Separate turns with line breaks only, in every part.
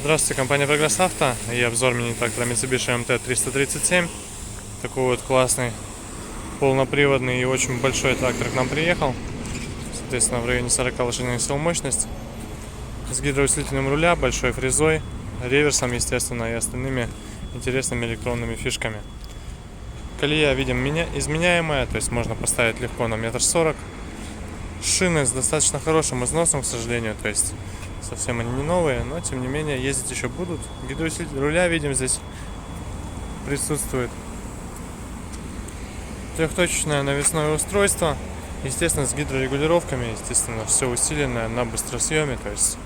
Здравствуйте, компания Progress Auto и обзор мини-трактора Mitsubishi MT-337. Такой вот классный, полноприводный и очень большой трактор к нам приехал. Соответственно, в районе 40 лошадиных сил мощность. С гидроусилителем руля, большой фрезой, реверсом, естественно, и остальными интересными электронными фишками. Колея, видим, изменяемая, то есть можно поставить легко на 1,40 м. Шины с достаточно хорошим износом, к сожалению, то есть совсем они не новые, но тем не менее ездить еще будут. Гидроусилитель руля, видим, здесь присутствует. Трехточечное навесное устройство, естественно, с гидрорегулировками, естественно, все усиленное на быстросъеме, то есть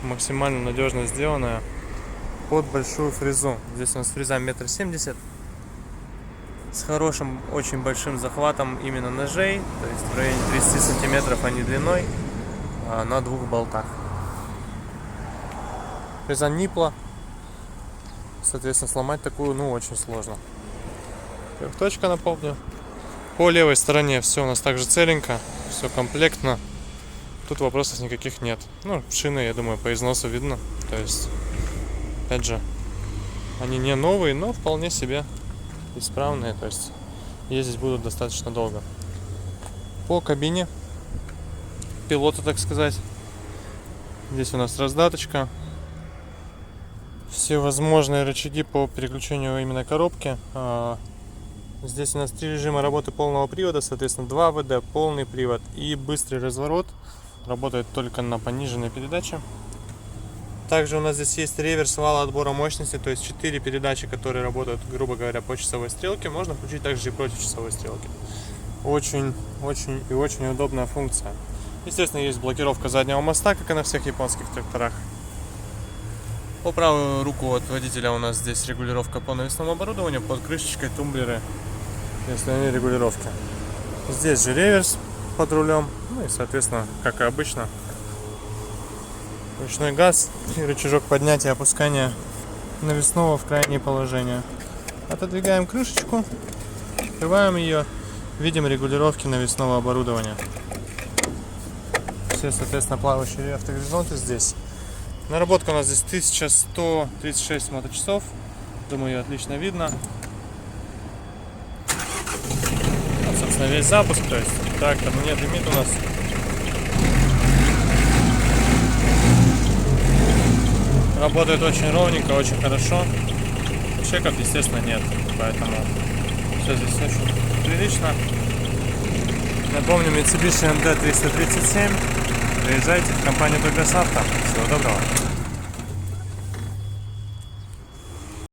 максимально надежно сделанное под большую фрезу. Здесь у нас фреза 1,70 м с хорошим, очень большим захватом именно ножей, то есть в районе 30 сантиметров они длиной, на двух болтах. Фреза Нипла, соответственно, сломать такую, очень сложно. Трехточка, напомню. По левой стороне все у нас также целенько, все комплектно. Тут вопросов никаких нет. Шины, я думаю, по износу видно. То есть, опять же, они не новые, но вполне себе исправные. То есть, ездить будут достаточно долго. По кабине пилота, так сказать. Здесь у нас раздаточка. Все возможные рычаги по переключению именно коробки. Здесь у нас 3 режима работы полного привода, соответственно 2 ВД, полный привод и быстрый разворот. Работает только на пониженной передаче. Также у нас здесь есть реверс вала отбора мощности, то есть 4 передачи, которые работают, грубо говоря, по часовой стрелке. Можно включить также и против часовой стрелки. Очень удобная функция. Естественно, есть блокировка заднего моста, как и на всех японских тракторах. По правую руку от водителя у нас здесь регулировка по навесному оборудованию, под крышечкой тумблеры и остальные регулировки. Здесь же реверс под рулем, и соответственно, как и обычно, ручной газ и рычажок поднятия и опускания навесного в крайнее положение. Отодвигаем крышечку, открываем ее, видим регулировки навесного оборудования. Все, соответственно, плавающие автогоризонты здесь. Наработка у нас здесь 1136 моточасов. Думаю, ее отлично видно. Собственно, весь запуск, то есть трактор не дымит у нас. Работает очень ровненько, очень хорошо. Чеков, естественно, нет, поэтому все здесь очень прилично. Напомню, Mitsubishi MT-337. Приезжайте в компанию Progress Auto. Всего доброго.